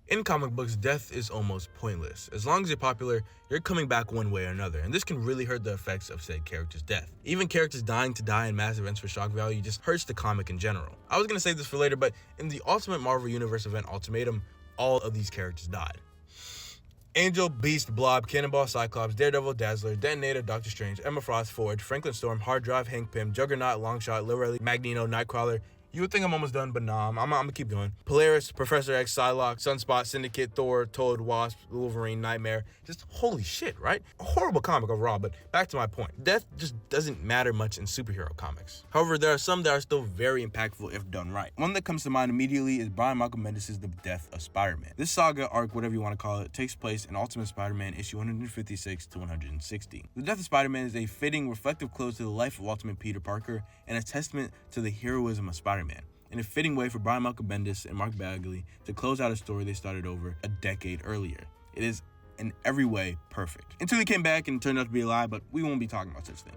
In comic books, death is almost pointless. As long as you're popular, you're coming back one way or another, and this can really hurt the effects of said character's death. Even characters dying to die in massive events for shock value just hurts the comic in general. I was gonna save this for later, but in the Ultimate Marvel Universe event Ultimatum, all of these characters died. Angel, Beast, Blob, Cannonball, Cyclops, Daredevil, Dazzler, Detonator, Doctor Strange, Emma Frost, Forge, Franklin Storm, Hard Drive, Hank Pym, Juggernaut, Longshot, Lil Riley, Magneto, Nightcrawler. You would think I'm almost done, but nah, I'm gonna keep going. Polaris, Professor X, Psylocke, Sunspot, Syndicate, Thor, Toad, Wasp, Wolverine, Nightmare. Just holy shit, right? A horrible comic overall, but back to my point. Death just doesn't matter much in superhero comics. However, there are some that are still very impactful if done right. One that comes to mind immediately is Brian Michael Bendis' The Death of Spider-Man. This saga arc, whatever you want to call it, takes place in Ultimate Spider-Man issue 156 to 160. The Death of Spider-Man is a fitting, reflective close to the life of Ultimate Peter Parker and a testament to the heroism of Spider-Man, in a fitting way for Brian Michael Bendis and Mark Bagley to close out a story they started over a decade earlier. It is in every way perfect. Until he came back and turned out to be a lie, but we won't be talking about such things.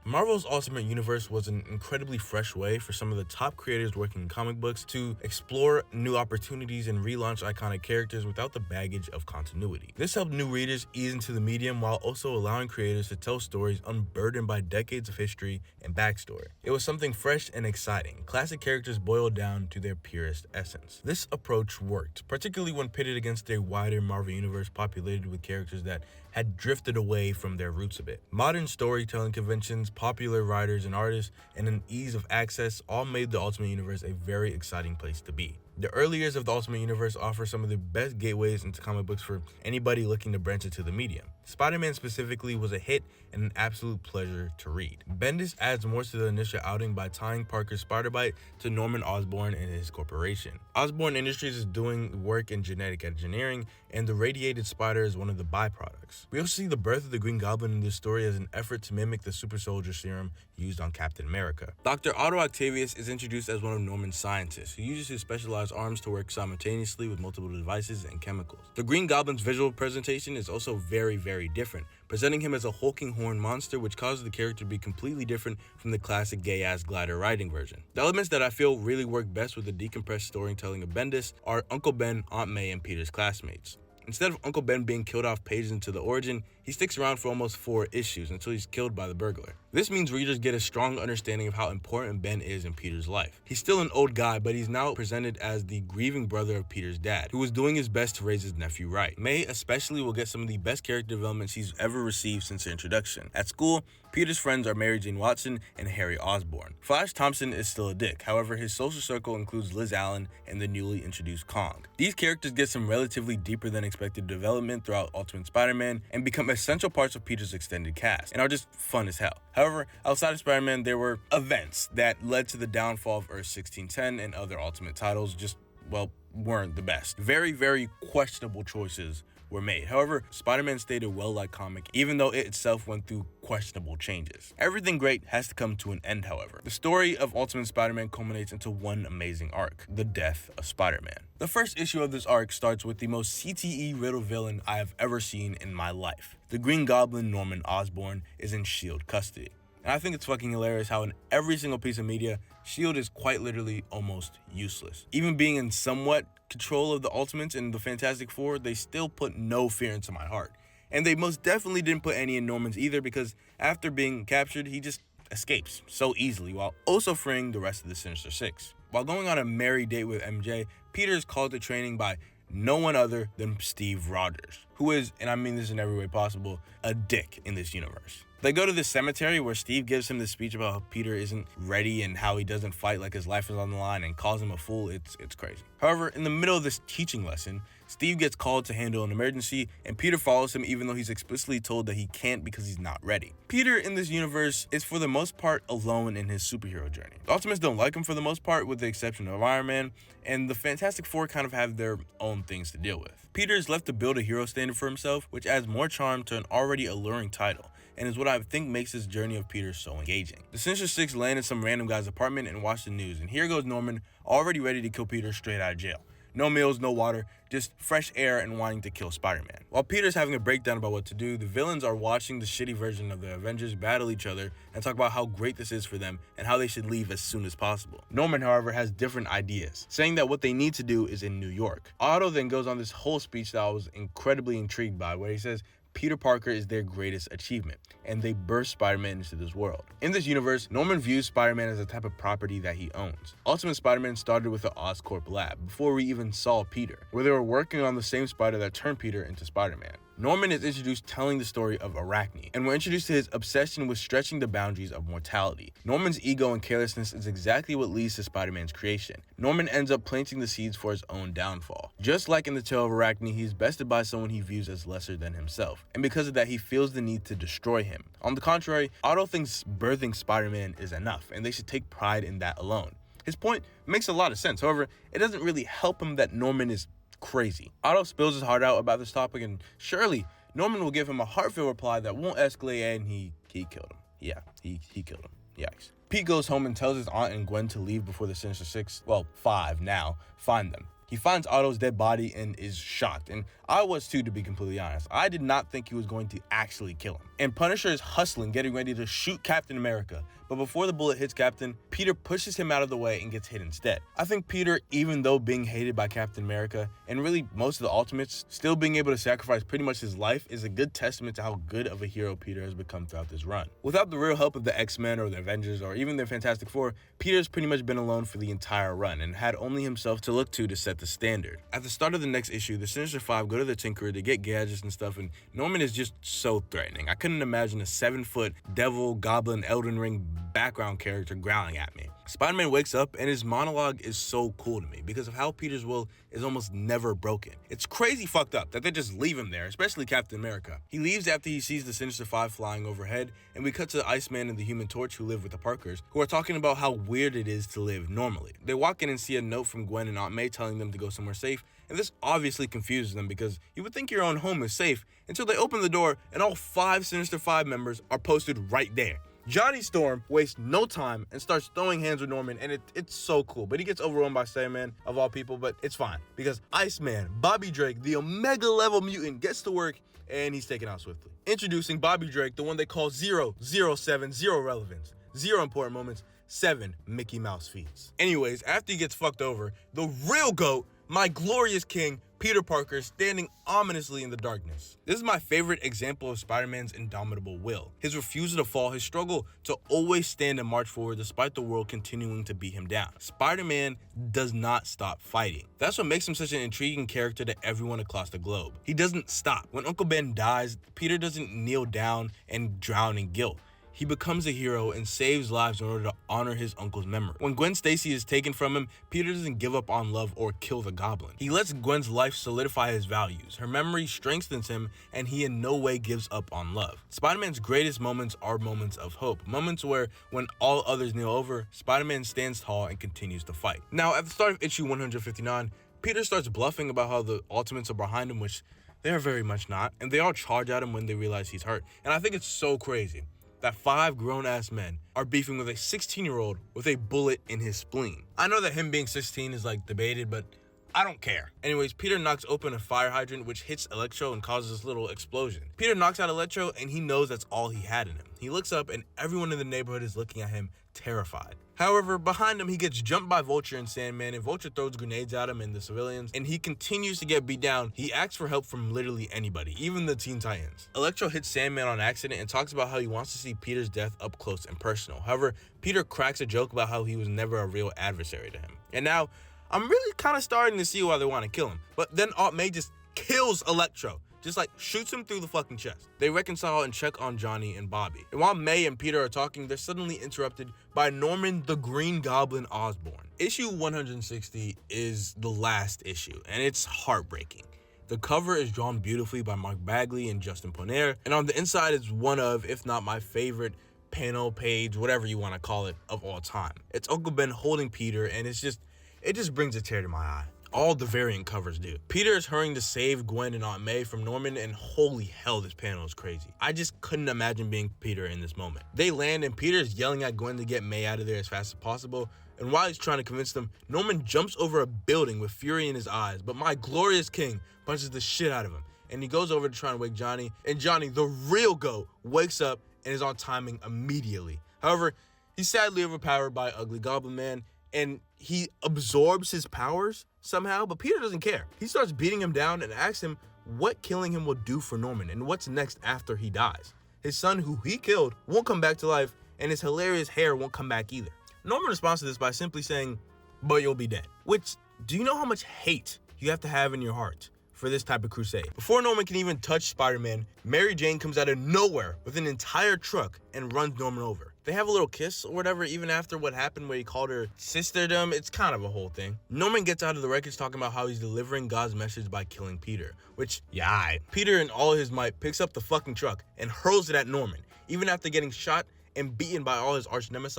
Marvel's Ultimate Universe was an incredibly fresh way for some of the top creators working in comic books to explore new opportunities and relaunch iconic characters without the baggage of continuity. This helped new readers ease into the medium while also allowing creators to tell stories unburdened by decades of history and backstory. It was something fresh and exciting, classic characters boiled down to their purest essence. This approach worked, particularly when pitted against a wider Marvel Universe populated with characters that had drifted away from their roots a bit. Modern storytelling conventions, popular writers and artists, and an ease of access all made the Ultimate Universe a very exciting place to be. The early years of the Ultimate Universe offer some of the best gateways into comic books for anybody looking to branch into the medium. Spider-Man specifically was a hit and an absolute pleasure to read. Bendis adds more to the initial outing by tying Parker's Spider-Bite to Norman Osborn and his corporation. Osborn Industries is doing work in genetic engineering, and the radiated spider is one of the byproducts. We also see the birth of the Green Goblin in this story as an effort to mimic the super soldier serum used on Captain America. Dr. Otto Octavius is introduced as one of Norman's scientists, who uses his specialized arms to work simultaneously with multiple devices and chemicals. The Green Goblin's visual presentation is also very different, presenting him as a hulking horned monster, which causes the character to be completely different from the classic gay-ass glider riding version. The elements that I feel really work best with the decompressed storytelling of Bendis are Uncle Ben, Aunt May, and Peter's classmates. Instead of Uncle Ben being killed off pages into the origin, he sticks around for almost 4 issues until he's killed by the burglar. This means readers get a strong understanding of how important Ben is in Peter's life. He's still an old guy, but he's now presented as the grieving brother of Peter's dad, who was doing his best to raise his nephew right. May especially will get some of the best character developments he's ever received since their introduction. At school, Peter's friends are Mary Jane Watson and Harry Osborn. Flash Thompson is still a dick, however his social circle includes Liz Allen and the newly introduced Kong. These characters get some relatively deeper than expected development throughout Ultimate Spider-Man and become essential parts of Peter's extended cast, and are just fun as hell. However, outside of Spider-Man, there were events that led to the downfall of Earth 1610, and other Ultimate titles just, well, weren't the best. Very questionable choices were made. However, Spider-Man stayed a well-liked comic, even though it itself went through questionable changes. Everything great has to come to an end, however. The story of Ultimate Spider-Man culminates into one amazing arc, the death of Spider-Man. The first issue of this arc starts with the most CTE riddle villain I have ever seen in my life. The Green Goblin, Norman Osborn, is in S.H.I.E.L.D. custody. And I think it's fucking hilarious how in every single piece of media, S.H.I.E.L.D. is quite literally almost useless. Even being in somewhat control of the Ultimates and the Fantastic Four, they still put no fear into my heart. And they most definitely didn't put any in Norman's either, because after being captured, he just escapes so easily while also freeing the rest of the Sinister Six. While going on a merry date with MJ, Peter is called to training by no one other than Steve Rogers, who is, and I mean this in every way possible, a dick in this universe. They go to the cemetery where Steve gives him this speech about how Peter isn't ready and how he doesn't fight like his life is on the line and calls him a fool. It's crazy. However, in the middle of this teaching lesson, Steve gets called to handle an emergency, and Peter follows him even though he's explicitly told that he can't because he's not ready. Peter in this universe is for the most part alone in his superhero journey. The Ultimates don't like him for the most part, with the exception of Iron Man, and the Fantastic Four kind of have their own things to deal with. Peter is left to build a hero standard for himself, which adds more charm to an already alluring title, and is what I think makes this journey of Peter so engaging. The Sinister Six land in some random guy's apartment and watch the news, and here goes Norman, already ready to kill Peter straight out of jail. No meals, no water, just fresh air and wanting to kill Spider-Man. While Peter's having a breakdown about what to do, the villains are watching the shitty version of the Avengers battle each other and talk about how great this is for them and how they should leave as soon as possible. Norman, however, has different ideas, saying that what they need to do is in New York. Otto then goes on this whole speech that I was incredibly intrigued by, where he says Peter Parker is their greatest achievement, and they burst Spider-Man into this world. In this universe, Norman views Spider-Man as a type of property that he owns. Ultimate Spider-Man started with the Oscorp lab, before we even saw Peter, where they were working on the same spider that turned Peter into Spider-Man. Norman is introduced telling the story of Arachne, and we're introduced to his obsession with stretching the boundaries of mortality. Norman's ego and carelessness is exactly what leads to Spider-Man's creation. Norman ends up planting the seeds for his own downfall. Just like in the tale of Arachne, he's bested by someone he views as lesser than himself, and because of that, he feels the need to destroy him. On the contrary, Otto thinks birthing Spider-Man is enough, and they should take pride in that alone. His point makes a lot of sense. However, it doesn't really help him that Norman is crazy. Otto spills his heart out about this topic, and surely Norman will give him a heartfelt reply that won't escalate, and he killed him. Yeah, he killed him. Yikes. Pete goes home and tells his aunt and Gwen to leave before the Sinister Six, well, 5 now, find them. He finds Otto's dead body and is shocked, and I was too, to be completely honest. I did not think he was going to actually kill him. And Punisher is hustling, getting ready to shoot Captain America, but before the bullet hits Captain, Peter pushes him out of the way and gets hit instead. I think Peter, even though being hated by Captain America, and really most of the Ultimates, still being able to sacrifice pretty much his life is a good testament to how good of a hero Peter has become throughout this run. Without the real help of the X-Men or the Avengers or even the Fantastic Four, Peter's pretty much been alone for the entire run and had only himself to look to set the standard. At the start of the next issue, the Sinister Five go to the Tinkerer to get gadgets and stuff, and Norman is just so threatening. I couldn't imagine a 7-foot devil, goblin, Elden Ring background character growling at me. Spider-Man wakes up and his monologue is so cool to me because of how Peter's will is almost never broken. It's crazy fucked up that they just leave him there, especially Captain America. He leaves after he sees the Sinister Five flying overhead, and we cut to the Iceman and the Human Torch who live with the Parkers, who are talking about how weird it is to live normally. They walk in and see a note from Gwen and Aunt May telling them to go somewhere safe, and this obviously confuses them because you would think your own home is safe until they open the door and all 5 Sinister Five members are posted right there. Johnny Storm wastes no time and starts throwing hands with Norman, and it's so cool. But he gets overrun by Sandman, of all people, but it's fine. Because Iceman, Bobby Drake, the Omega level mutant, gets to work, and he's taken out swiftly. Introducing Bobby Drake, the one they call 007, 0 relevance, 0 important moments, 7 Mickey Mouse feats. Anyways, after he gets fucked over, the real GOAT, my glorious king, Peter Parker, standing ominously in the darkness. This is my favorite example of Spider-Man's indomitable will. His refusal to fall, his struggle to always stand and march forward despite the world continuing to beat him down. Spider-Man does not stop fighting. That's what makes him such an intriguing character to everyone across the globe. He doesn't stop. When Uncle Ben dies, Peter doesn't kneel down and drown in guilt. He becomes a hero and saves lives in order to honor his uncle's memory. When Gwen Stacy is taken from him, Peter doesn't give up on love or kill the Goblin. He lets Gwen's life solidify his values. Her memory strengthens him, and he in no way gives up on love. Spider-Man's greatest moments are moments of hope. Moments where, when all others kneel over, Spider-Man stands tall and continues to fight. Now, at the start of issue 159, Peter starts bluffing about how the Ultimates are behind him, which they are very much not, and they all charge at him when they realize he's hurt. And I think it's so crazy that 5 grown-ass men are beefing with a 16-year-old with a bullet in his spleen. I know that him being 16 is debated, but I don't care. Anyways, Peter knocks open a fire hydrant which hits Electro and causes this little explosion. Peter knocks out Electro and he knows that's all he had in him. He looks up and everyone in the neighborhood is looking at him terrified. However, behind him, he gets jumped by Vulture and Sandman, and Vulture throws grenades at him and the civilians, and he continues to get beat down. He asks for help from literally anybody, even the Teen Titans. Electro hits Sandman on accident and talks about how he wants to see Peter's death up close and personal. However, Peter cracks a joke about how he was never a real adversary to him. And now, I'm really kind of starting to see why they want to kill him. But then Aunt May just kills Electro. Just shoots him through the fucking chest. They reconcile and check on Johnny and Bobby. And while May and Peter are talking, they're suddenly interrupted by Norman the Green Goblin Osborn. Issue 160 is the last issue, and it's heartbreaking. The cover is drawn beautifully by Mark Bagley and Justin Poner, and on the inside is one of, if not my favorite, panel, page, whatever you want to call it, of all time. It's Uncle Ben holding Peter, and it just brings a tear to my eye. All the variant covers do. Peter is hurrying to save Gwen and Aunt May from Norman, and holy hell, this panel is crazy. I just couldn't imagine being Peter in this moment. They land, and Peter is yelling at Gwen to get May out of there as fast as possible, And while he's trying to convince them, Norman jumps over a building with fury in his eyes, but my glorious king punches the shit out of him. And he goes over to try and wake Johnny, and Johnny, the real GOAT, wakes up and is on timing immediately. However, he's sadly overpowered by Ugly Goblin Man, and he absorbs his powers somehow, but Peter doesn't care. He starts beating him down and asks him what killing him will do for Norman and what's next after he dies. His son, who he killed, won't come back to life, and his hilarious hair won't come back either. Norman responds to this by simply saying, "But you'll be dead." Which, do you know how much hate you have to have in your heart for this type of crusade? Before Norman can even touch Spider-Man, Mary Jane comes out of nowhere with an entire truck and runs Norman over. They have a little kiss or whatever, even after what happened where he called her sisterdom. It's kind of a whole thing. Norman gets out of the wreckage talking about how he's delivering God's message by killing Peter, which, yeah, Peter in all his might picks up the fucking truck and hurls it at Norman, even after getting shot and beaten by all his arch nemesis.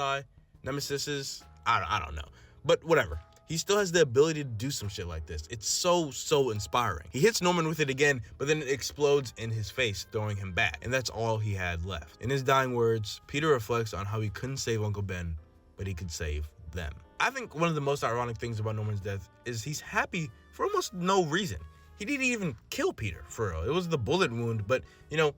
I don't know, but whatever. He still has the ability to do some shit like this. It's so inspiring. He hits Norman with it again, but then it explodes in his face, throwing him back. And that's all he had left. In his dying words, Peter reflects on how he couldn't save Uncle Ben, but he could save them. I think one of the most ironic things about Norman's death is he's happy for almost no reason. He didn't even kill Peter, for real. It was the bullet wound, but, you know,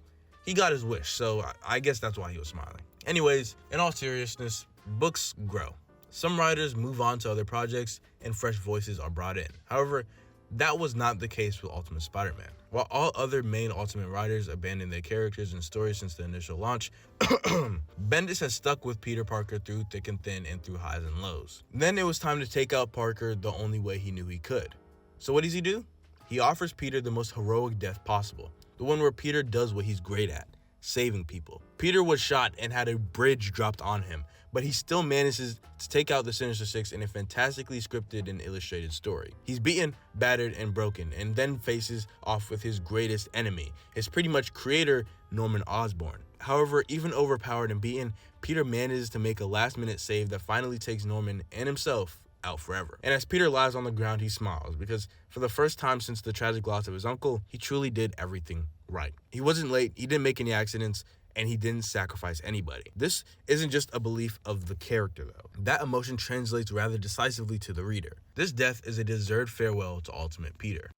he got his wish, so I guess that's why he was smiling. Anyways, in all seriousness, books grow. Some writers move on to other projects and fresh voices are brought in. However, that was not the case with Ultimate Spider-Man. While all other main Ultimate writers abandoned their characters and stories since the initial launch, Bendis has stuck with Peter Parker through thick and thin and through highs and lows. Then it was time to take out Parker the only way he knew he could. So what does he do? He offers Peter the most heroic death possible, the one where Peter does what he's great at, saving people. Peter was shot and had a bridge dropped on him, but he still manages to take out the Sinister Six in a fantastically scripted and illustrated story. He's beaten, battered, and broken, and then faces off with his greatest enemy, his pretty much creator, Norman Osborn. However, even overpowered and beaten, Peter manages to make a last-minute save that finally takes Norman and himself out forever. And as Peter lies on the ground, he smiles, because for the first time since the tragic loss of his uncle, he truly did everything right. He wasn't late, he didn't make any accidents, and he didn't sacrifice anybody. This isn't just a belief of the character, though. That emotion translates rather decisively to the reader. This death is a deserved farewell to Ultimate Peter.